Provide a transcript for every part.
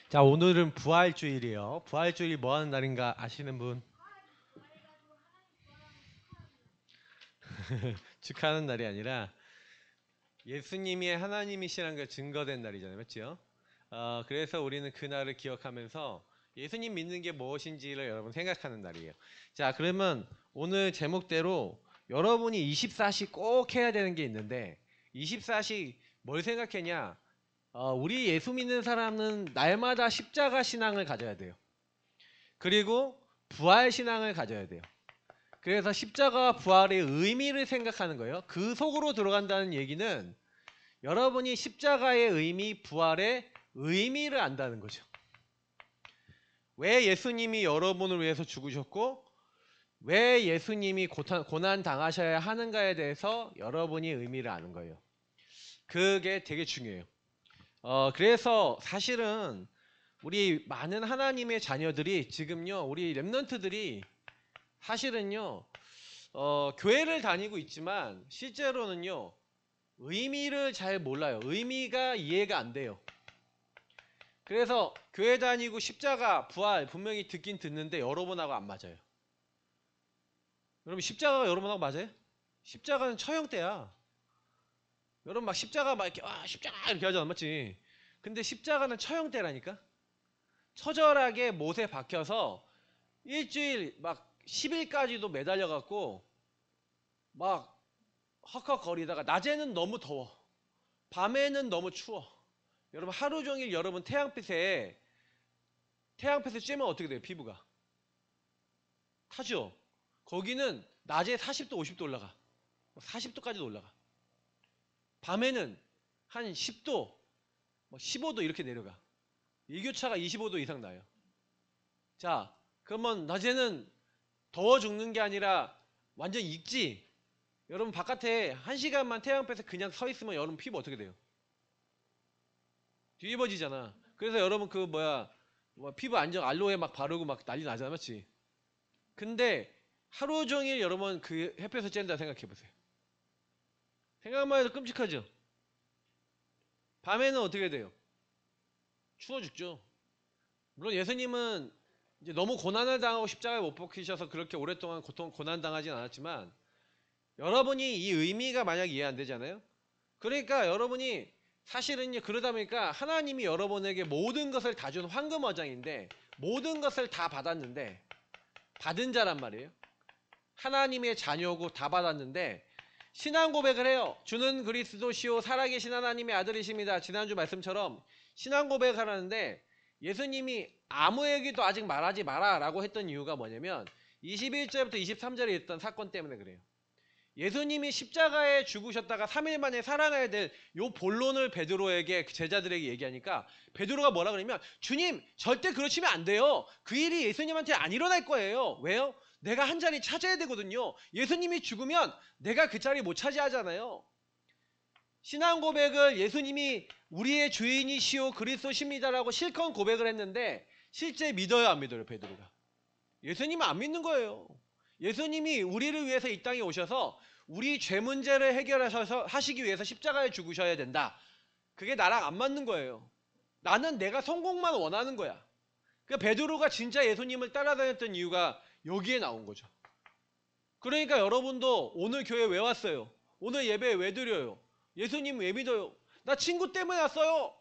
자, 오늘은 부활주일이에요. 부활주일 뭐 하는 날인가 아시는 분? 축하하는 날이 아니라 예수님이 하나님이시라는 게 증거된 날이잖아요. 맞죠? 그래서 우리는 그날을 기억하면서 예수님 믿는 게 무엇인지를 여러분 생각하는 날이에요. 자, 그러면 오늘 제목대로 여러분이 24시 꼭 해야 되는 게 있는데 24시 뭘 생각했냐? 우리 예수 믿는 사람은 날마다 십자가 신앙을 가져야 돼요. 그리고 부활 신앙을 가져야 돼요. 그래서 십자가 부활의 의미를 생각하는 거예요. 그 속으로 들어간다는 얘기는 여러분이 십자가의 의미, 부활의 의미를 안다는 거죠. 왜 예수님이 여러분을 위해서 죽으셨고 왜 예수님이 고난 당하셔야 하는가에 대해서 여러분이 의미를 아는 거예요. 그게 되게 중요해요. 그래서 사실은 우리 많은 하나님의 자녀들이 지금요, 우리 랩런트들이 사실은요, 교회를 다니고 있지만 실제로는요, 의미를 잘 몰라요. 의미가 이해가 안 돼요. 그래서 교회 다니고 십자가, 부활 분명히 듣긴 듣는데 여러분하고 안 맞아요. 여러분 십자가가 여러분하고 맞아요? 십자가는 처형대야. 여러분 막 십자가 막 이렇게 십자가 이렇게 하잖아, 맞지? 근데 십자가는 처형대라니까. 처절하게 못에 박혀서 일주일 막 10일까지도 매달려 갖고 막 헉헉거리다가 낮에는 너무 더워. 밤에는 너무 추워. 여러분 하루 종일 여러분 태양빛에 쬐면 어떻게 돼요? 피부가 타죠. 거기는 낮에 40도 50도 올라가. 40도까지도 올라가. 밤에는 한 10도 15도 이렇게 내려가. 일교차가 25도 이상 나요. 자, 그러면 낮에는 더워 죽는 게 아니라 완전 익지. 여러분 바깥에 1시간만 태양빛에 그냥 서 있으면 여러분 피부 어떻게 돼요? 뒤집어지잖아. 그래서 여러분 피부 안정 알로에 막 바르고 막 난리 나잖아, 맞지? 근데 하루 종일 여러분 그 햇볕을 쬐는다 생각해 보세요. 생각만 해도 끔찍하죠? 밤에는 어떻게 돼요? 추워 죽죠. 물론 예수님은 이제 너무 고난을 당하고 십자가에 못 박히셔서 그렇게 오랫동안 고난 당하진 않았지만 여러분이 이 의미가 만약 이해 안 되잖아요? 그러니까 여러분이 사실은요, 그러다 보니까 하나님이 여러분에게 모든 것을 다 준 황금 어장인데 모든 것을 다 받았는데 받은 자란 말이에요. 하나님의 자녀고 다 받았는데 신앙 고백을 해요. 주는 그리스도시요 살아계신 하나님의 아들이십니다. 지난주 말씀처럼 신앙 고백을 하라는데 예수님이 아무에게도 아직 말하지 마라 라고 했던 이유가 뭐냐면 21절부터 23절에 있던 사건 때문에 그래요. 예수님이 십자가에 죽으셨다가 3일 만에 살아나야 될 요 본론을 베드로에게 제자들에게 얘기하니까 베드로가 뭐라 그러냐면 주님 절대 그러시면 안 돼요. 그 일이 예수님한테 안 일어날 거예요. 왜요? 내가 한 자리 차지해야 되거든요. 예수님이 죽으면 내가 그 자리 못 차지하잖아요. 신앙 고백을 예수님이 우리의 주인이시오 그리스도십니다라고 실컷 고백을 했는데 실제 믿어요 안 믿어요 베드로가? 예수님은 안 믿는 거예요. 예수님이 우리를 위해서 이 땅에 오셔서 우리 죄 문제를 해결하셔서 하시기 위해서 십자가에 죽으셔야 된다. 그게 나랑 안 맞는 거예요. 나는 내가 성공만 원하는 거야. 그러니까 베드로가 진짜 예수님을 따라다녔던 이유가 여기에 나온 거죠. 그러니까 여러분도 오늘 교회 왜 왔어요? 오늘 예배 왜 드려요? 예수님 왜 믿어요? 나 친구 때문에 왔어요.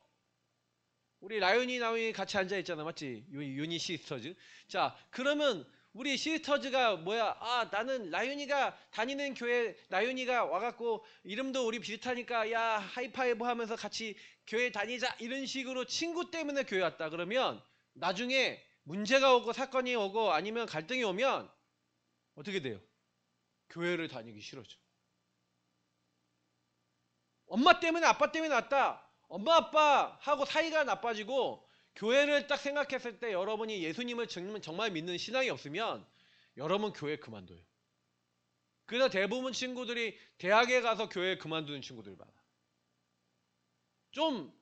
우리 라윤이 나윤이 같이 앉아있잖아, 맞지? 유니 시스터즈. 자, 그러면 우리 시스터즈가 뭐야? 나는 라윤이가 다니는 교회 라윤이가 와갖고 이름도 우리 비슷하니까 야 하이파이브 하면서 같이 교회 다니자 이런 식으로 친구 때문에 교회 왔다 그러면 나중에 문제가 오고 사건이 오고 아니면 갈등이 오면 어떻게 돼요? 교회를 다니기 싫어져. 엄마 때문에 아빠 때문에 왔다. 엄마 아빠하고 사이가 나빠지고 교회를 딱 생각했을 때 여러분이 예수님을 정말 믿는 신앙이 없으면 여러분 교회 그만둬요. 그래서 대부분 친구들이 대학에 가서 교회 그만두는 친구들 많아. 좀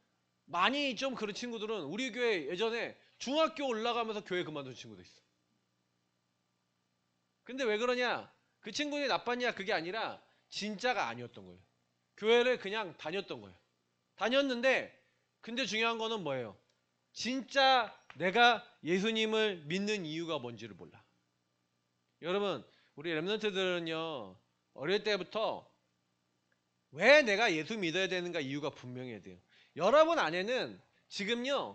많이 좀 그런 친구들은 우리 교회 예전에 중학교 올라가면서 교회 그만둔 친구도 있어. 근데 왜 그러냐? 그 친구들이 나빴냐? 그게 아니라 진짜가 아니었던 거예요. 교회를 그냥 다녔던 거예요. 다녔는데 근데 중요한 거는 뭐예요? 진짜 내가 예수님을 믿는 이유가 뭔지를 몰라. 여러분, 우리 렘넌트들은요, 어릴 때부터 왜 내가 예수 믿어야 되는가 이유가 분명해야 돼요. 여러분 안에는 지금요,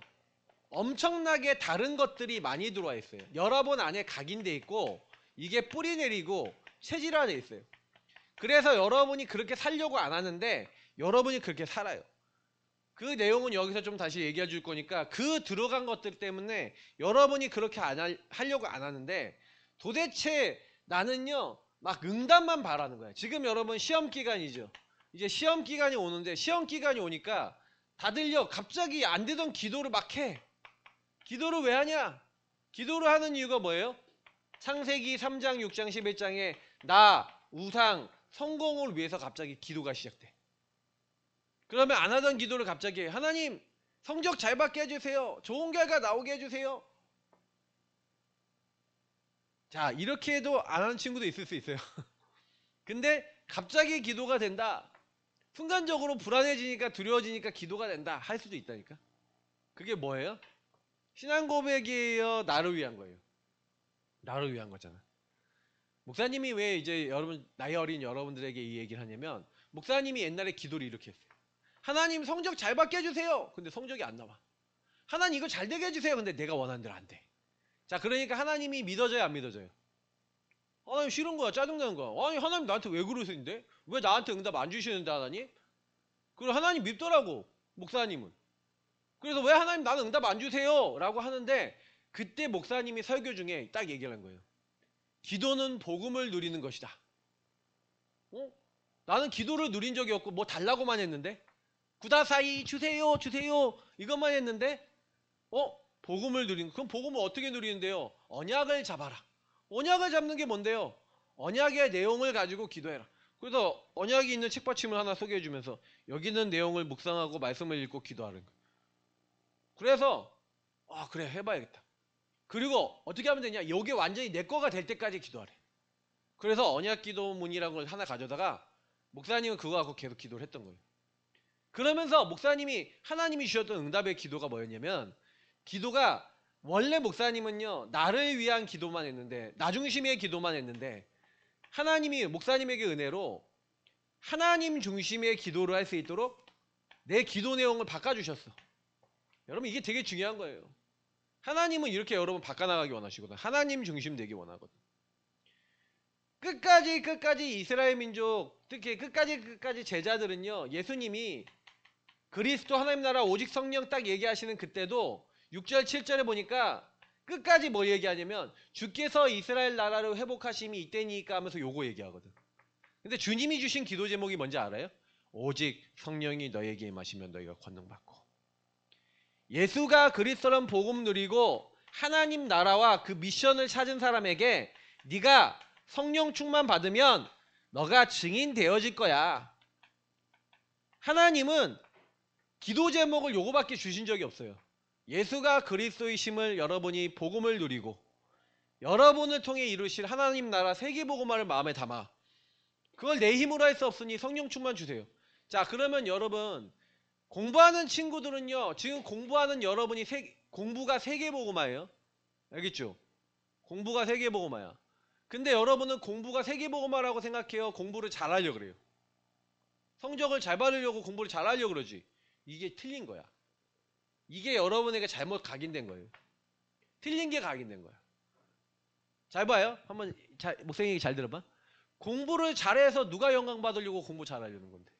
엄청나게 다른 것들이 많이 들어와 있어요. 여러분 안에 각인돼 있고, 이게 뿌리 내리고 체질화돼 있어요. 그래서 여러분이 그렇게 살려고 안 하는데, 여러분이 그렇게 살아요. 그 내용은 여기서 좀 다시 얘기해 줄 거니까, 그 들어간 것들 때문에 여러분이 그렇게 하려고 안 하는데, 도대체 나는요, 막 응답만 바라는 거야. 지금 여러분 시험 기간이죠. 이제 시험 기간이 오는데, 시험 기간이 오니까 다들요, 갑자기 안 되던 기도를 막 해. 기도를 왜 하냐? 기도를 하는 이유가 뭐예요? 창세기 3장, 6장, 11장에 나, 우상, 성공을 위해서 갑자기 기도가 시작돼. 그러면 안 하던 기도를 갑자기 해. 하나님, 성적 잘 받게 해주세요. 좋은 결과 나오게 해주세요. 자, 이렇게 해도 안 하는 친구도 있을 수 있어요. 근데 갑자기 기도가 된다. 순간적으로 불안해지니까 두려워지니까 기도가 된다. 할 수도 있다니까. 그게 뭐예요? 신앙 고백이에요? 나를 위한 거예요? 나를 위한 거잖아. 목사님이 왜 이제 여러분, 나이 어린 여러분들에게 이 얘기를 하냐면, 목사님이 옛날에 기도를 이렇게 했어요. 하나님 성적 잘 받게 해주세요. 근데 성적이 안 나와. 하나님 이거 잘 되게 해주세요. 근데 내가 원하는 대로 안 돼. 자, 그러니까 하나님이 믿어져요, 안 믿어져요? 하나님 싫은 거야, 짜증나는 거야. 아니, 하나님 나한테 왜 그러시는데? 왜 나한테 응답 안 주시는데, 하나님? 그리고 하나님 밉더라고, 목사님은. 그래서 왜 하나님 나는 응답 안 주세요? 라고 하는데, 그때 목사님이 설교 중에 딱 얘기를 한 거예요. 기도는 복음을 누리는 것이다. 어? 나는 기도를 누린 적이 없고 뭐 달라고만 했는데, 구다사이 주세요 주세요 이것만 했는데, 복음을 누리는, 그럼 복음을 어떻게 누리는데요? 언약을 잡아라. 언약을 잡는 게 뭔데요? 언약의 내용을 가지고 기도해라. 그래서 언약이 있는 책받침을 하나 소개해 주면서 여기 있는 내용을 묵상하고 말씀을 읽고 기도하는 거예요. 그래서 그래, 해봐야겠다. 그리고 어떻게 하면 되냐? 이게 완전히 내 거가 될 때까지 기도하래. 그래서 언약 기도문이라는 걸 하나 가져다가 목사님은 그거 갖고 계속 기도를 했던 거예요. 그러면서 목사님이, 하나님이 주셨던 응답의 기도가 뭐였냐면, 기도가, 원래 목사님은요, 나를 위한 기도만 했는데, 나 중심의 기도만 했는데, 하나님이 목사님에게 은혜로 하나님 중심의 기도를 할 수 있도록 내 기도 내용을 바꿔주셨어. 여러분, 이게 되게 중요한 거예요. 하나님은 이렇게 여러분 바꿔나가기 원하시거든. 하나님 중심 되기 원하거든. 끝까지 이스라엘 민족, 특히 끝까지 제자들은요, 예수님이 그리스도 하나님 나라 오직 성령 딱 얘기하시는 그때도 6절 7절에 보니까 끝까지 뭐 얘기하냐면, 주께서 이스라엘 나라를 회복하심이 이때니까 하면서 요거 얘기하거든. 근데 주님이 주신 기도 제목이 뭔지 알아요? 오직 성령이 너에게 임하시면 너희가 권능받고. 예수가 그리스도란 복음 누리고 하나님 나라와 그 미션을 찾은 사람에게 네가 성령 충만 받으면 너가 증인 되어질 거야. 하나님은 기도 제목을 요거밖에 주신 적이 없어요. 예수가 그리스도이심을 여러분이 복음을 누리고 여러분을 통해 이루실 하나님 나라 세계복음화를 마음에 담아. 그걸 내 힘으로 할 수 없으니 성령 충만 주세요. 자, 그러면 여러분, 공부하는 친구들은요, 지금 공부하는 여러분이 공부가 세계복음화예요. 알겠죠? 공부가 세계복음화야. 근데 여러분은 공부가 세계복음화라고 생각해요? 공부를 잘하려고 그래요? 성적을 잘 받으려고 공부를 잘하려고 그러지? 이게 틀린 거야. 이게 여러분에게 잘못 각인된 거예요. 틀린 게 각인된 거야. 잘 봐요. 한번 목사님 얘기 잘 들어봐. 공부를 잘해서 누가 영광 받으려고 공부 잘하려는 건데?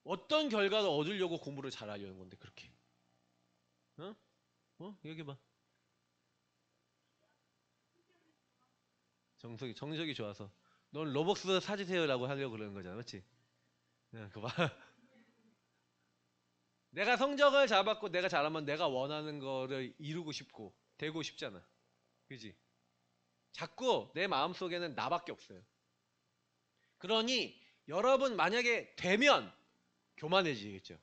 어떤 결과를 얻으려고 공부를 잘하려는 건데 그렇게? 여기 봐. 정석이 좋아서. 넌 로벅스 사주세요라고 하려고 그러는 거잖아, 맞지? 그거 봐. 내가 성적을 잘 받고 내가 잘하면 내가 원하는 거를 이루고 싶고 되고 싶잖아. 그지? 자꾸 내 마음속에는 나밖에 없어요. 그러니 여러분 만약에 되면 교만해지겠죠.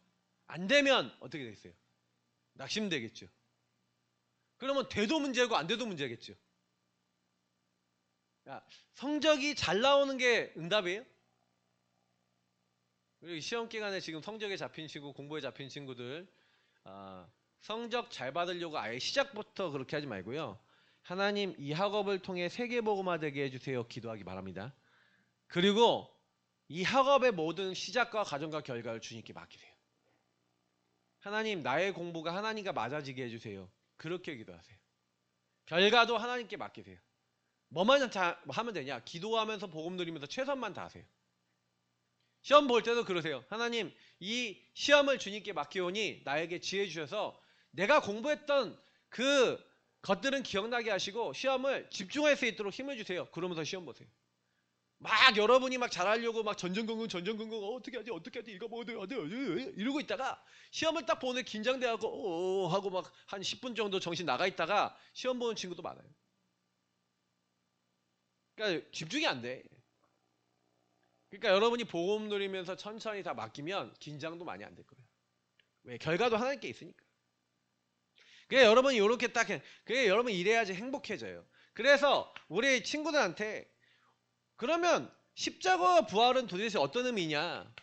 안 되면 어떻게 되겠어요? 낙심되겠죠. 그러면 돼도 문제고 안 돼도 문제겠죠. 야, 성적이 잘 나오는 게 응답이에요? 그리고 시험 기간에 지금 성적에 잡힌 친구, 공부에 잡힌 친구들, 성적 잘 받으려고 아예 시작부터 그렇게 하지 말고요. 하나님 이 학업을 통해 세계복음화 되게 해주세요. 기도하기 바랍니다. 그리고 이 학업의 모든 시작과 과정과 결과를 주님께 맡기세요. 하나님 나의 공부가 하나님과 맞아지게 해주세요. 그렇게 기도하세요. 결과도 하나님께 맡기세요. 뭐만 하면 되냐? 기도하면서 복음 누리면서 최선만 다하세요. 시험 볼 때도 그러세요. 하나님 이 시험을 주님께 맡기오니 나에게 지혜 주셔서 내가 공부했던 그 것들은 기억나게 하시고 시험을 집중할 수 있도록 힘을 주세요. 그러면서 시험 보세요. 막 여러분이 막 잘하려고 막 전전긍긍 어떻게 하지 이거 뭐 어디 이러고 있다가 시험을 딱 보는데 긴장돼하고 하고 막 한 10분 정도 정신 나가 있다가 시험 보는 친구도 많아요. 그러니까 집중이 안 돼. 그러니까 여러분이 복음 누리면서 천천히 다 맡기면 긴장도 많이 안 될 거예요. 왜? 결과도 하나님께 있으니까. 그래 여러분이 이렇게 딱 해. 그래 여러분 이래야지 행복해져요. 그래서 우리 친구들한테 그러면 십자가와 부활은 도대체 어떤 의미냐?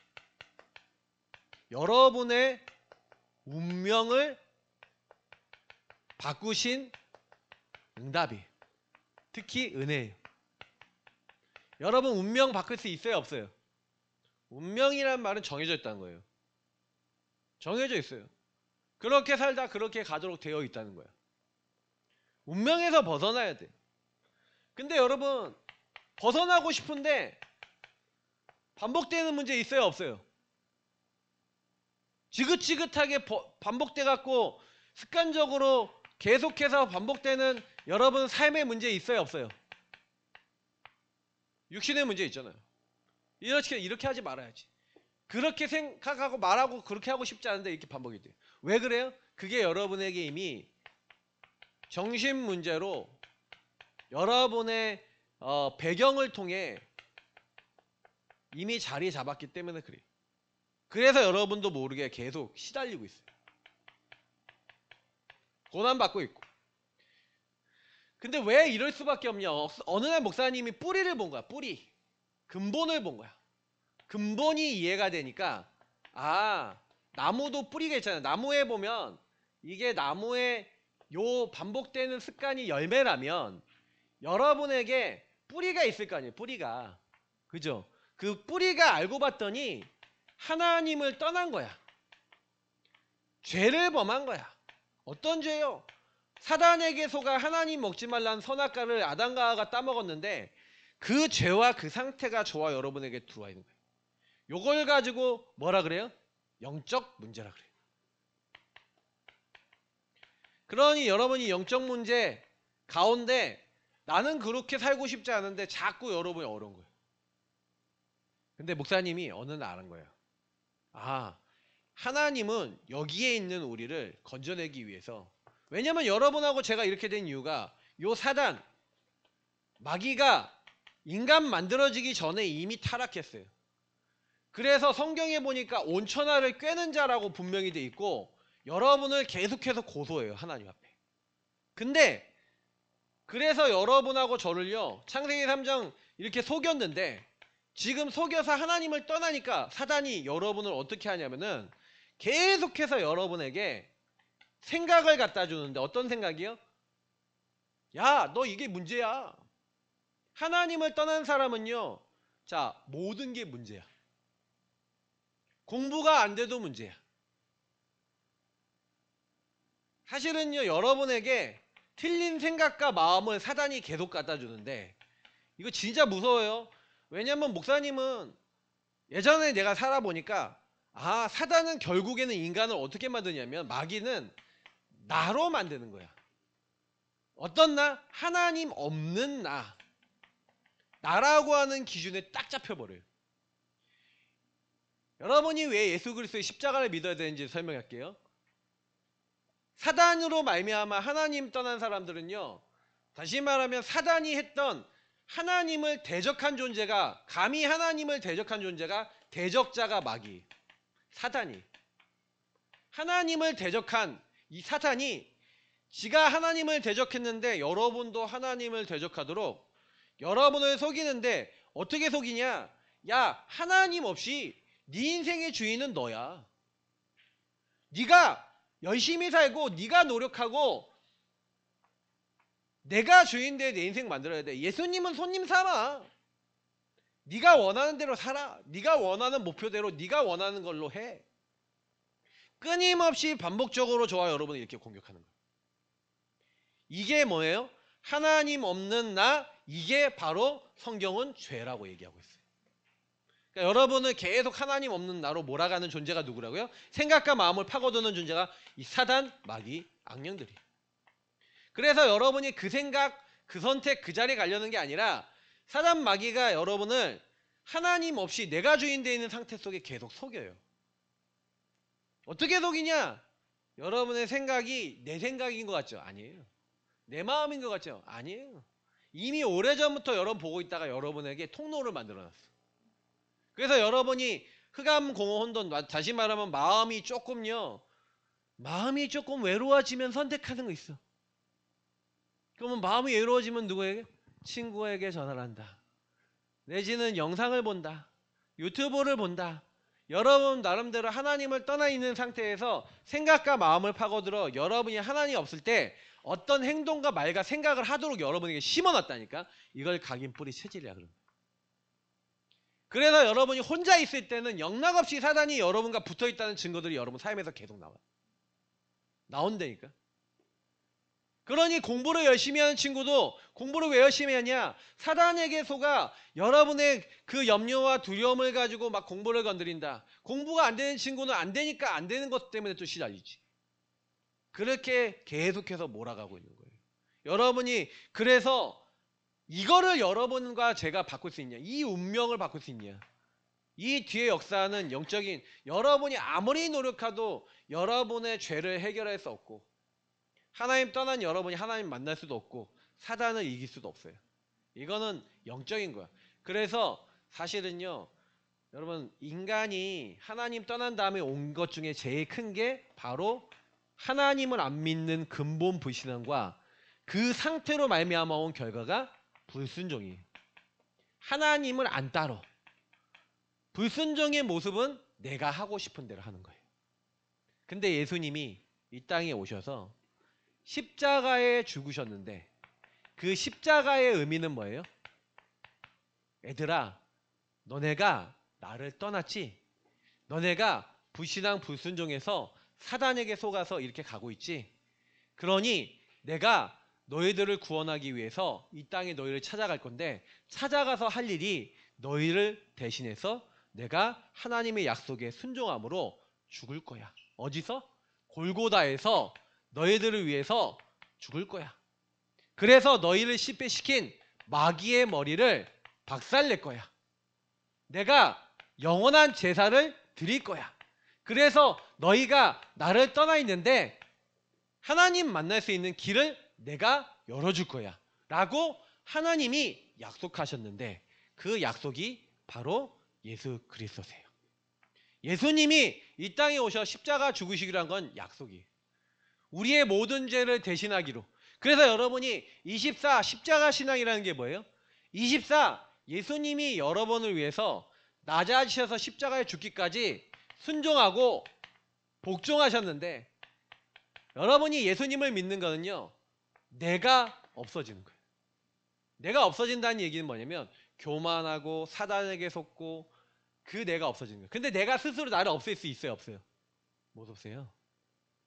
여러분의 운명을 바꾸신 응답이 특히 은혜예요. 여러분 운명 바꿀 수 있어요 없어요? 운명이란 말은 정해져 있다는 거예요. 정해져 있어요. 그렇게 살다 그렇게 가도록 되어 있다는 거야. 운명에서 벗어나야 돼. 근데 여러분 벗어나고 싶은데 반복되는 문제 있어요 없어요? 지긋지긋하게 반복돼 갖고 습관적으로 계속해서 반복되는 여러분 삶의 문제 있어요 없어요? 육신의 문제 있잖아요. 이렇게 하지 말아야지. 그렇게 생각하고 말하고 그렇게 하고 싶지 않은데 이렇게 반복이 돼요. 왜 그래요? 그게 여러분에게 이미 정신 문제로 여러분의 배경을 통해 이미 자리 잡았기 때문에 그래요. 그래서 여러분도 모르게 계속 시달리고 있어요. 고난받고 있고. 근데 왜 이럴 수밖에 없냐? 어느 날 목사님이 뿌리를 본 거야. 뿌리. 근본을 본 거야. 근본이 이해가 되니까 나무도 뿌리가 있잖아요. 나무에 보면 이게 나무에 요 반복되는 습관이 열매라면 여러분에게 뿌리가 있을 거 아니에요. 뿌리가. 그죠? 그 뿌리가 알고 봤더니 하나님을 떠난 거야. 죄를 범한 거야. 어떤 죄요? 사단에게 속아 하나님 먹지 말라는 선악과를 아담과 하와가 따먹었는데 그 죄와 그 상태가 저와 여러분에게 들어와 있는 거예요. 요걸 가지고 뭐라 그래요? 영적 문제라 그래요. 그러니 여러분이 영적 문제 가운데 나는 그렇게 살고 싶지 않은데 자꾸 여러분이 어려운 거예요. 근데 목사님이 어느 날 아는 거예요. 하나님은 여기에 있는 우리를 건져내기 위해서, 왜냐면 여러분하고 제가 이렇게 된 이유가 요 사단 마귀가 인간 만들어지기 전에 이미 타락했어요. 그래서 성경에 보니까 온천하를 꿰는 자라고 분명히 돼 있고 여러분을 계속해서 고소해요. 하나님 앞에. 근데 그래서 여러분하고 저를요 창세기 3장 이렇게 속였는데 지금 속여서 하나님을 떠나니까 사단이 여러분을 어떻게 하냐면은 계속해서 여러분에게 생각을 갖다 주는데 어떤 생각이요? 야, 너 이게 문제야. 하나님을 떠난 사람은요, 자, 모든 게 문제야. 공부가 안 돼도 문제야. 사실은요, 여러분에게 틀린 생각과 마음을 사단이 계속 갖다 주는데 이거 진짜 무서워요. 왜냐면 목사님은 예전에 내가 살아보니까 사단은 결국에는 인간을 어떻게 만드냐면 마귀는 나로 만드는 거야. 어떤 나? 하나님 없는 나. 나라고 하는 기준에 딱 잡혀버려요. 여러분이 왜 예수 그리스도의 십자가를 믿어야 되는지 설명할게요. 사단으로 말미암아 하나님 떠난 사람들은요, 다시 말하면 사단이 했던 하나님을 대적한 존재가, 감히 하나님을 대적한 존재가 대적자가 마귀, 사단이. 하나님을 대적한 이 사탄이 지가 하나님을 대적했는데 여러분도 하나님을 대적하도록 여러분을 속이는데 어떻게 속이냐? 야, 하나님 없이 네 인생의 주인은 너야. 네가 열심히 살고 네가 노력하고 내가 주인 돼 내 인생 만들어야 돼. 예수님은 손님 삼아. 네가 원하는 대로 살아. 네가 원하는 목표대로 네가 원하는 걸로 해. 끊임없이 반복적으로 저와 여러분을 이렇게 공격하는 거예요. 이게 뭐예요? 하나님 없는 나, 이게 바로 성경은 죄라고 얘기하고 있어요. 그러니까 여러분은 계속 하나님 없는 나로 몰아가는 존재가 누구라고요? 생각과 마음을 파고드는 존재가 이 사단, 마귀, 악령들이에요. 그래서 여러분이 그 생각, 그 선택, 그 자리에 가려는 게 아니라 사단, 마귀가 여러분을 하나님 없이 내가 주인 되어 있는 상태 속에 계속 속여요. 어떻게 속이냐? 여러분의 생각이 내 생각인 것 같죠? 아니에요. 내 마음인 것 같죠? 아니에요. 이미 오래전부터 여러분 보고 있다가 여러분에게 통로를 만들어놨어. 그래서 여러분이 흑암 공허 혼돈, 다시 말하면 마음이 조금 외로워지면 선택하는 거 있어. 그러면 마음이 외로워지면 누구에게? 친구에게 전화를 한다. 내지는 영상을 본다. 유튜브를 본다. 여러분 나름대로 하나님을 떠나 있는 상태에서 생각과 마음을 파고들어 여러분이 하나님이 없을 때 어떤 행동과 말과 생각을 하도록 여러분에게 심어놨다니까. 이걸 각인 뿌리 체질이야. 그래서 여러분이 혼자 있을 때는 영락없이 사단이 여러분과 붙어있다는 증거들이 여러분 삶에서 계속 나온다니까. 그러니 공부를 열심히 하는 친구도 공부를 왜 열심히 하냐? 사단에게 속아 여러분의 그 염려와 두려움을 가지고 막 공부를 건드린다. 공부가 안 되는 친구는 안 되니까 안 되는 것 때문에 또 시달리지. 그렇게 계속해서 몰아가고 있는 거예요. 여러분이 그래서 이거를 여러분과 제가 바꿀 수 있냐? 이 운명을 바꿀 수 있냐? 이 뒤에 역사는 영적인, 여러분이 아무리 노력해도 여러분의 죄를 해결할 수 없고 하나님 떠난 여러분이 하나님 만날 수도 없고 사단을 이길 수도 없어요. 이거는 영적인 거야. 그래서 사실은요, 여러분 인간이 하나님 떠난 다음에 온 것 중에 제일 큰 게 바로 하나님을 안 믿는 근본 불신앙과 그 상태로 말미암아 온 결과가 불순종이에요. 하나님을 안 따로. 불순종의 모습은 내가 하고 싶은 대로 하는 거예요. 근데 예수님이 이 땅에 오셔서 십자가에 죽으셨는데 그 십자가의 의미는 뭐예요? 얘들아, 너네가 나를 떠났지? 너네가 불신앙 불순종해서 사단에게 속아서 이렇게 가고 있지? 그러니 내가 너희들을 구원하기 위해서 이 땅에 너희를 찾아갈 건데 찾아가서 할 일이 너희를 대신해서 내가 하나님의 약속에 순종함으로 죽을 거야. 어디서? 골고다에서 너희들을 위해서 죽을 거야. 그래서 너희를 실패시킨 마귀의 머리를 박살낼 거야. 내가 영원한 제사를 드릴 거야. 그래서 너희가 나를 떠나 있는데 하나님 만날 수 있는 길을 내가 열어줄 거야. 라고 하나님이 약속하셨는데 그 약속이 바로 예수 그리스도세요. 예수님이 이 땅에 오셔 십자가 죽으시기로 한 건 약속이에요. 우리의 모든 죄를 대신하기로. 그래서 여러분이 24 십자가 신앙이라는 게 뭐예요? 24 예수님이 여러분을 위해서 낮아지셔서 십자가에 죽기까지 순종하고 복종하셨는데 여러분이 예수님을 믿는 거는요, 내가 없어지는 거예요. 내가 없어진다는 얘기는 뭐냐면 교만하고 사단에게 속고 그 내가 없어지는 거예요. 근데 내가 스스로 나를 없앨 수 있어요, 없어요? 못 없애요.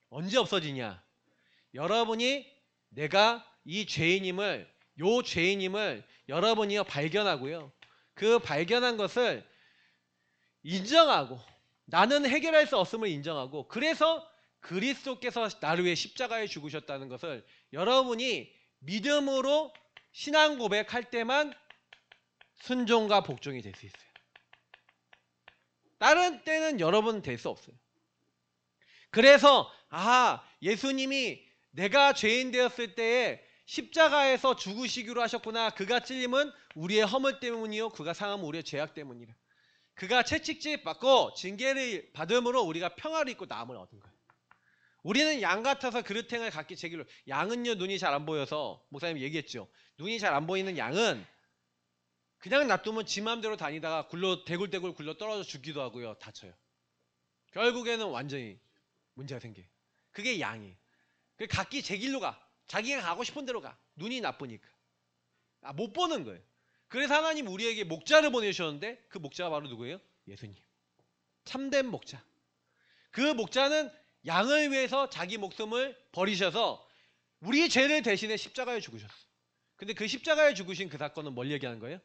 언제 없어지냐? 여러분이 내가 이 죄인임을, 요 죄인임을 여러분이요 발견하고요. 그 발견한 것을 인정하고 나는 해결할 수 없음을 인정하고 그래서 그리스도께서 나를 위해 십자가에 죽으셨다는 것을 여러분이 믿음으로 신앙 고백할 때만 순종과 복종이 될 수 있어요. 다른 때는 여러분 될 수 없어요. 그래서 예수님이 내가 죄인 되었을 때에 십자가에서 죽으시기로 하셨구나. 그가 찔림은 우리의 허물 때문이요 그가 상함은 우리의 죄악 때문이라. 그가 채찍질 받고 징계를 받음으로 우리가 평화를 입고 나음을 얻은 거예요. 우리는 양 같아서 그릇행을 갖기 제기로. 양은요 눈이 잘 안 보여서 목사님 얘기했죠. 눈이 잘 안 보이는 양은 그냥 놔두면 지 맘대로 다니다가 대굴대굴 굴러 떨어져 죽기도 하고요. 다쳐요. 결국에는 완전히 문제가 생겨요. 그게 양이에요. 그 각기 제 길로 가. 자기가 가고 싶은 대로 가. 눈이 나쁘니까. 못 보는 거예요. 그래서 하나님 우리에게 목자를 보내주셨는데 그 목자가 바로 누구예요? 예수님. 참된 목자. 그 목자는 양을 위해서 자기 목숨을 버리셔서 우리 죄를 대신해 십자가에 죽으셨어. 근데 그 십자가에 죽으신 그 사건은 뭘 얘기하는 거예요?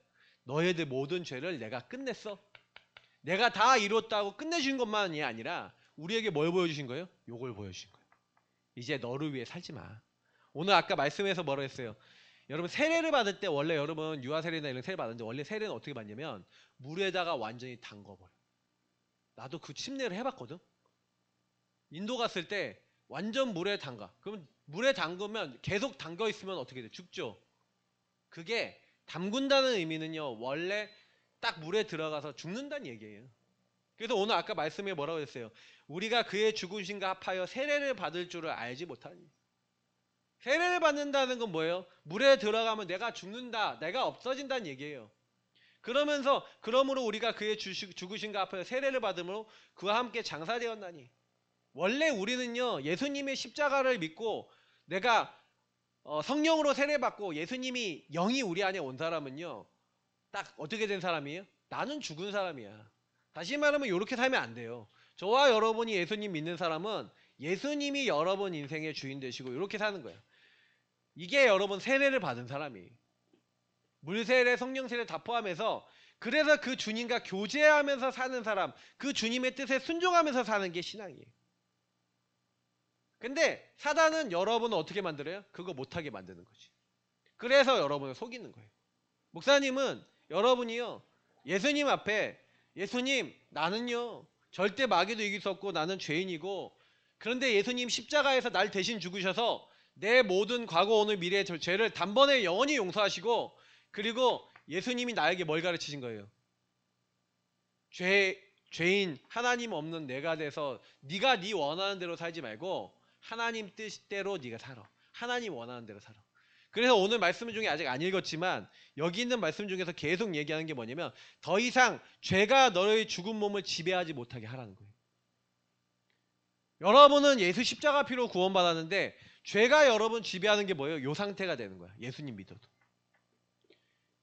너희들 모든 죄를 내가 끝냈어. 내가 다 이뤘다고 끝내주신 것만이 아니라 우리에게 뭘 보여주신 거예요? 요걸 보여주신 거예요. 이제 너를 위해 살지 마. 오늘 아까 말씀에서 뭐라 했어요? 여러분 세례를 받을 때 원래 여러분 유아 세례나 이런 세례 받는데 원래 세례는 어떻게 받냐면 물에다가 완전히 담궈버려. 나도 그 침례를 해봤거든. 인도 갔을 때 완전 물에 담가. 그럼 물에 담그면 계속 담겨 있으면 어떻게 돼? 죽죠. 그게 담근다는 의미는요 원래 딱 물에 들어가서 죽는다는 얘기예요. 그래서 오늘 아까 말씀에 뭐라고 했어요? 우리가 그의 죽으심과 합하여 세례를 받을 줄을 알지 못하니. 세례를 받는다는 건 뭐예요? 물에 들어가면 내가 죽는다, 내가 없어진다는 얘기예요. 그러므로 우리가 그의 죽으심과 합하여 세례를 받음으로 그와 함께 장사되었나니. 원래 우리는요 예수님의 십자가를 믿고 내가 성령으로 세례받고 예수님이 영이 우리 안에 온 사람은요 딱 어떻게 된 사람이에요? 나는 죽은 사람이야. 다시 말하면 이렇게 살면 안 돼요. 저와 여러분이 예수님 믿는 사람은 예수님이 여러분 인생의 주인 되시고 이렇게 사는 거예요. 이게 여러분 세례를 받은 사람이에요. 물세례, 성령세례 다 포함해서 그래서 그 주님과 교제하면서 사는 사람, 그 주님의 뜻에 순종하면서 사는 게 신앙이에요. 근데 사단은 여러분을 어떻게 만들어요? 그거 못하게 만드는 거지. 그래서 여러분을 속이는 거예요. 목사님은 여러분이요 예수님 앞에 예수님 나는요 절대 마귀도 이길 수 없고 나는 죄인이고 그런데 예수님 십자가에서 날 대신 죽으셔서 내 모든 과거 오늘 미래의 죄를 단번에 영원히 용서하시고 그리고 예수님이 나에게 뭘 가르치신 거예요? 죄인 하나님 없는 내가 돼서 네가 네 원하는 대로 살지 말고 하나님 뜻대로 네가 살아. 하나님 원하는 대로 살아. 그래서 오늘 말씀 중에 아직 안 읽었지만 여기 있는 말씀 중에서 계속 얘기하는 게 뭐냐면 더 이상 죄가 너의 죽은 몸을 지배하지 못하게 하라는 거예요. 여러분은 예수 십자가 피로 구원받았는데 죄가 여러분 지배하는 게 뭐예요? 요 상태가 되는 거야. 예수님 믿어도.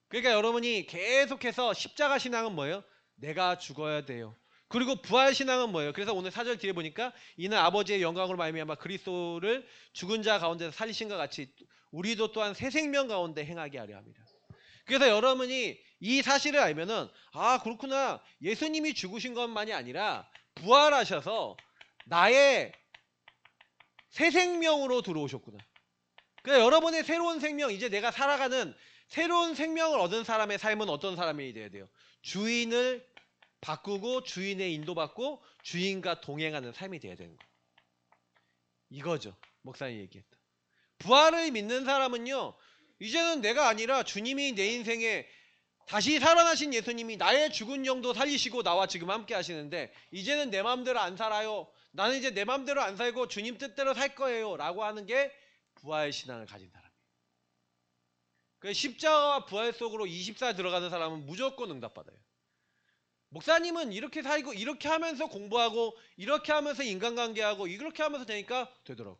그러니까 여러분이 계속해서 십자가 신앙은 뭐예요? 내가 죽어야 돼요. 그리고 부활 신앙은 뭐예요? 그래서 오늘 4절 뒤에 보니까 이는 아버지의 영광으로 말미암아 그리스도를 죽은 자 가운데서 살리신 것 같이 우리도 또한 새 생명 가운데 행하게 하려 합니다. 그래서 여러분이 이 사실을 알면은 아 그렇구나 예수님이 죽으신 것만이 아니라 부활하셔서 나의 새 생명으로 들어오셨구나. 그래서 여러분의 새로운 생명 이제 내가 살아가는 새로운 생명을 얻은 사람의 삶은 어떤 사람이 돼야 돼요? 주인을 바꾸고 주인의 인도받고 주인과 동행하는 삶이 돼야 되는 거예요. 이거죠. 목사님이 얘기했다. 부활을 믿는 사람은요. 이제는 내가 아니라 주님이 내 인생에 다시 살아나신 예수님이 나의 죽은 영도 살리시고 나와 지금 함께 하시는데 이제는 내 마음대로 안 살아요. 나는 이제 내 마음대로 안 살고 주님 뜻대로 살 거예요. 라고 하는 게 부활 신앙을 가진 사람이에요. 그 십자가와 부활 속으로 24 들어가는 사람은 무조건 응답받아요. 목사님은 이렇게 살고 이렇게 하면서 공부하고 이렇게 하면서 인간관계하고 이렇게 하면서 되니까 되더라고.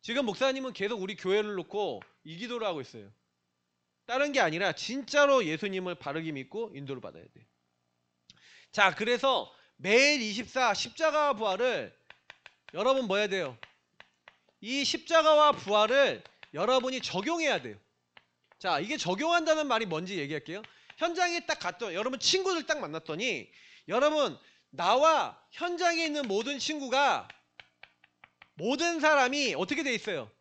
지금 목사님은 계속 우리 교회를 놓고 이 기도를 하고 있어요. 다른 게 아니라 진짜로 예수님을 바르게 믿고 인도를 받아야 돼. 자, 그래서 매일 24 십자가와 부활을 여러분 뭐 해야 돼요? 이 십자가와 부활을 여러분이 적용해야 돼요. 자, 이게 적용한다는 말이 뭔지 얘기할게요. 현장에 딱 갔더니 여러분 친구들 딱 만났더니 여러분 나와 현장에 있는 모든 친구가 모든 사람이 어떻게 돼 있어요?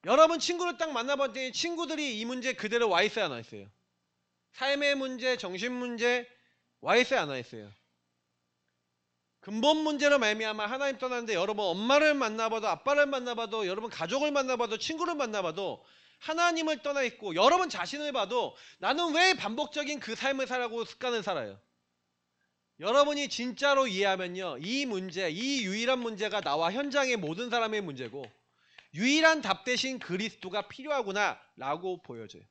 여러분 친구를 딱 만나봤더니 친구들이 이 문제 그대로 와 있어요, 안 와 있어요? 삶의 문제, 정신 문제 와 있어요, 안 와 있어요? 근본 문제로 말미암아 하나님 떠났는데 여러분 엄마를 만나봐도 아빠를 만나봐도 여러분 가족을 만나봐도 친구를 만나봐도 하나님을 떠나 있고 여러분 자신을 봐도 나는 왜 반복적인 그 삶을 살아고 습관을 살아요? 여러분이 진짜로 이해하면요 이 문제, 이 유일한 문제가 나와 현장의 모든 사람의 문제고 유일한 답 대신 그리스도가 필요하구나 라고 보여져요.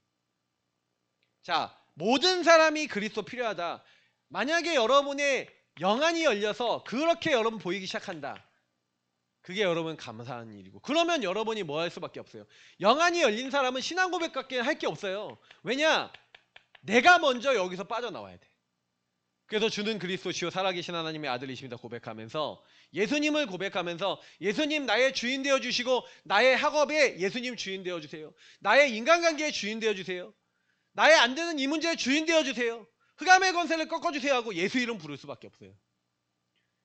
자, 모든 사람이 그리스도 필요하다. 만약에 여러분의 영안이 열려서 그렇게 여러분 보이기 시작한다. 그게 여러분 감사한 일이고, 그러면 여러분이 뭐 할 수밖에 없어요. 영안이 열린 사람은 신앙 고백밖에 할 게 없어요. 왜냐? 내가 먼저 여기서 빠져나와야 돼. 그래서 주는 그리스도시요 살아계신 하나님의 아들이십니다 고백하면서, 예수님을 고백하면서, 예수님 나의 주인 되어주시고 나의 학업에 예수님 주인 되어주세요. 나의 인간관계의 주인 되어주세요. 나의 안 되는 이 문제의 주인 되어주세요. 흑암의 권세를 꺾어주세요 하고 예수 이름 부를 수밖에 없어요.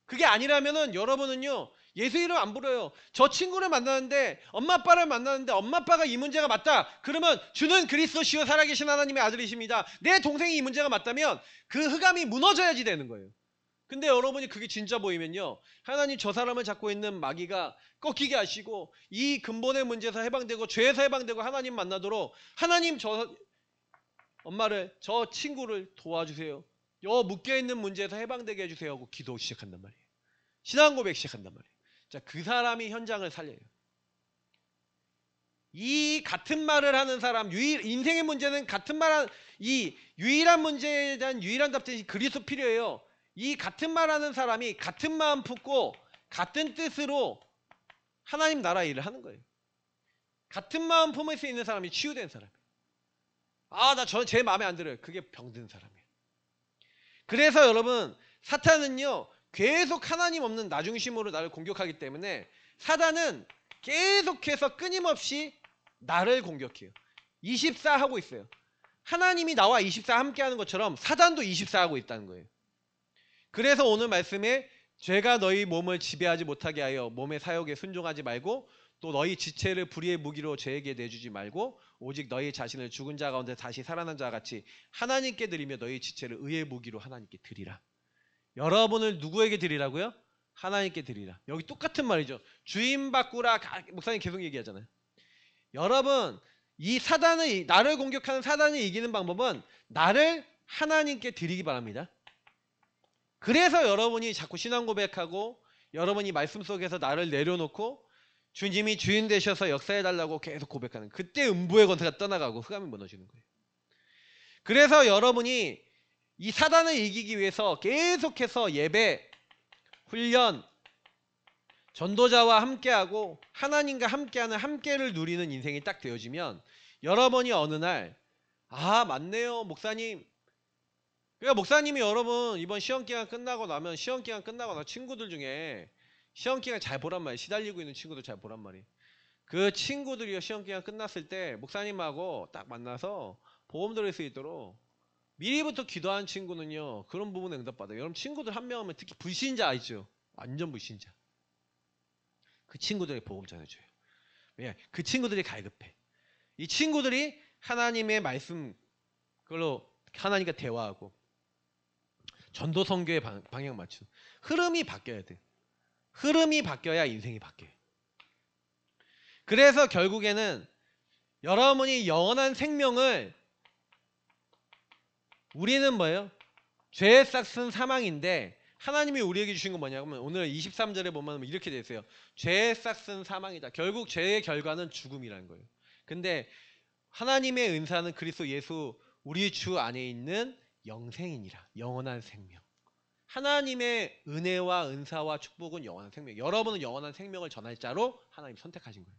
그게 아니라면은 여러분은요 예수 이름 안 부려요. 저 친구를 만나는데, 엄마 아빠를 만나는데 엄마 아빠가 이 문제가 맞다 그러면 주는 그리스도시요 살아계신 하나님의 아들이십니다. 내 동생이 이 문제가 맞다면 그 흑암이 무너져야지 되는 거예요. 근데 여러분이 그게 진짜 보이면요, 하나님 저 사람을 잡고 있는 마귀가 꺾이게 하시고 이 근본의 문제에서 해방되고 죄에서 해방되고 하나님 만나도록, 하나님 저 엄마를, 저 친구를 도와주세요. 여 묶여있는 문제에서 해방되게 해주세요 하고 기도 시작한단 말이에요. 신앙 고백 시작한단 말이에요. 자, 그 사람이 현장을 살려요. 이 같은 말을 하는 사람, 인생의 문제는 같은 말한, 이 유일한 문제에 대한 유일한 답변이 그리스도 필요해요. 이 같은 말하는 사람이 같은 마음 품고 같은 뜻으로 하나님 나라 일을 하는 거예요. 같은 마음 품을 수 있는 사람이 치유된 사람이에요. 나 제 마음에 안 들어요. 그게 병든 사람이에요. 그래서 여러분, 사탄은요 계속 하나님 없는 나 중심으로 나를 공격하기 때문에 사단은 계속해서 끊임없이 나를 공격해요. 24 하고 있어요. 하나님이 나와 24 함께 하는 것처럼 사단도 24 하고 있다는 거예요. 그래서 오늘 말씀에 죄가 너희 몸을 지배하지 못하게 하여 몸의 사욕에 순종하지 말고, 또 너희 지체를 불의의 무기로 죄에게 내주지 말고 오직 너희 자신을 죽은 자 가운데 다시 살아난 자 같이 하나님께 드리며 너희 지체를 의의 무기로 하나님께 드리라. 여러분을 누구에게 드리라고요? 하나님께 드리라. 여기 똑같은 말이죠. 주인 바꾸라. 목사님 계속 얘기하잖아요. 여러분, 이 사단을, 나를 공격하는 사단을 이기는 방법은 나를 하나님께 드리기 바랍니다. 그래서 여러분이 자꾸 신앙 고백하고 여러분이 말씀 속에서 나를 내려놓고 주님이 주인 되셔서 역사해달라고 계속 고백하는, 그때 음부의 권세가 떠나가고 흑암이 무너지는 거예요. 그래서 여러분이 이 사단을 이기기 위해서 계속해서 예배, 훈련, 전도자와 함께하고 하나님과 함께하는 함께를 누리는 인생이 딱 되어지면, 여러분이 어느 날 맞네요 목사님. 그러니까 목사님이 여러분 이번 시험기간 끝나고 나면, 시험기간 끝나고 나 친구들 중에 시험기간 잘 보란 말이에요. 시달리고 있는 친구들 잘 보란 말이에요. 그 친구들이 시험기간 끝났을 때 목사님하고 딱 만나서 보험 들을 수 있도록 미리부터 기도한 친구는요 그런 부분에 응답받아요. 여러분 친구들 한 명 하면 특히 불신자 있죠. 완전 불신자. 그 친구들에게 보험 전해줘요. 왜? 그 친구들이 갈급해. 이 친구들이 하나님의 말씀, 그걸로 하나님과 대화하고 전도 선교의 방향 맞추는 흐름이 바뀌어야 돼. 흐름이 바뀌어야 인생이 바뀌어요. 그래서 결국에는 여러분이 영원한 생명을, 우리는 뭐예요? 죄의 싹은 사망인데 하나님이 우리에게 주신 건 뭐냐면, 오늘 23절에 보면 이렇게 되어 있어요. 죄의 싹은 사망이다. 결국 죄의 결과는 죽음이라는 거예요. 근데 하나님의 은사는 그리스도 예수 우리 주 안에 있는 영생이니라. 영원한 생명. 하나님의 은혜와 은사와 축복은 영원한 생명. 여러분은 영원한 생명을 전할 자로 하나님 선택하신 거예요.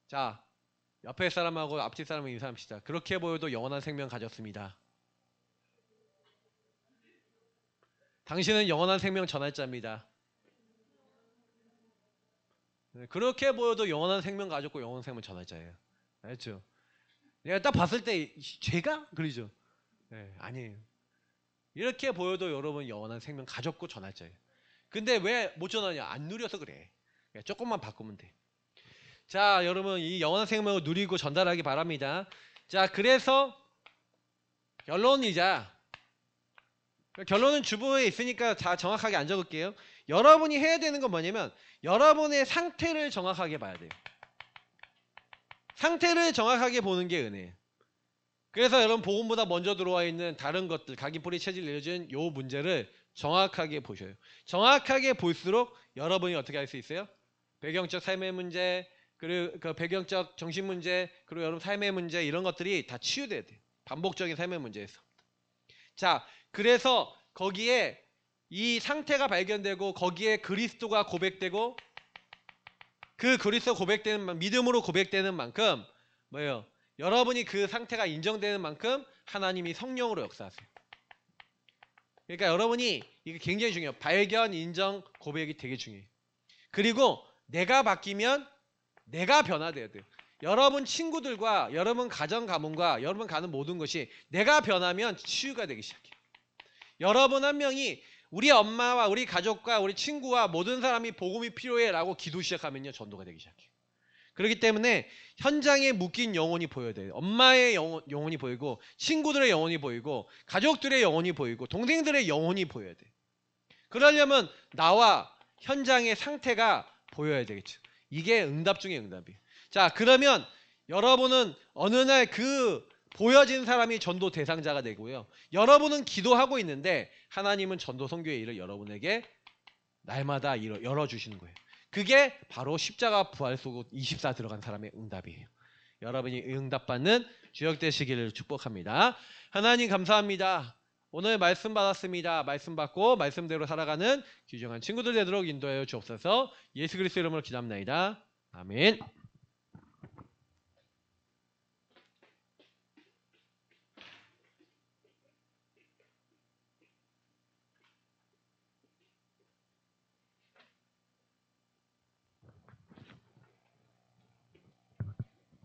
자, 옆에 사람하고 앞집 사람을 인사합시다. 그렇게 보여도 영원한 생명 가졌습니다. 당신은 영원한 생명 전할 자입니다. 그렇게 보여도 영원한 생명 가졌고 영원한 생명 전할 자예요. 알죠? 내가 딱 봤을 때 죄가? 그러죠? 네, 아니에요. 이렇게 보여도 여러분 영원한 생명 가졌고 전할 자예요. 근데 왜 못 전하냐? 안 누려서 그래. 조금만 바꾸면 돼. 자, 여러분 이 영원한 생명을 누리고 전달하기 바랍니다. 자, 그래서 결론이자, 결론은 주부에 있으니까 다 정확하게 안 적을게요. 여러분이 해야 되는 건 뭐냐면 여러분의 상태를 정확하게 봐야 돼요. 상태를 정확하게 보는 게 은혜예요. 그래서 여러분 복음보다 먼저 들어와 있는 다른 것들, 각인뿌리 체질 내려진 요 문제를 정확하게 보셔요. 정확하게 볼수록 여러분이 어떻게 할 수 있어요? 배경적 삶의 문제, 그리고 그 배경적 정신 문제, 그리고 여러분 삶의 문제, 이런 것들이 다 치유돼야 돼요. 반복적인 삶의 문제에서. 자, 그래서 거기에 이 상태가 발견되고 거기에 그리스도가 고백되고 그 그리스도 고백되는 믿음으로 고백되는 만큼 뭐예요? 여러분이 그 상태가 인정되는 만큼 하나님이 성령으로 역사하세요. 그러니까 여러분이 이게 굉장히 중요해요. 발견, 인정, 고백이 되게 중요해요. 그리고 내가 바뀌면 내가 변화돼야 돼요. 여러분 친구들과 여러분 가정 가문과 여러분 가는 모든 것이 내가 변하면 치유가 되기 시작해요. 여러분 한 명이 우리 엄마와 우리 가족과 우리 친구와 모든 사람이 복음이 필요해 라고 기도 시작하면요 전도가 되기 시작해요. 그렇기 때문에 현장에 묶인 영혼이 보여야 돼요. 엄마의 영혼이 보이고 친구들의 영혼이 보이고 가족들의 영혼이 보이고 동생들의 영혼이 보여야 돼요. 그러려면 나와 현장의 상태가 보여야 되겠죠. 이게 응답 중에 응답이에요. 자, 그러면 여러분은 어느 날 그 보여진 사람이 전도 대상자가 되고요. 여러분은 기도하고 있는데 하나님은 전도 선교의 일을 여러분에게 날마다 열어주시는 거예요. 그게 바로 십자가 부활 속옷 24 들어간 사람의 응답이에요. 여러분이 응답받는 주역 되시기를 축복합니다. 하나님 감사합니다. 오늘 말씀 받았습니다. 말씀 받고 말씀대로 살아가는 귀중한 친구들 되도록 인도하여 주옵소서. 예수 그리스도 이름으로 기도합니다. 아멘.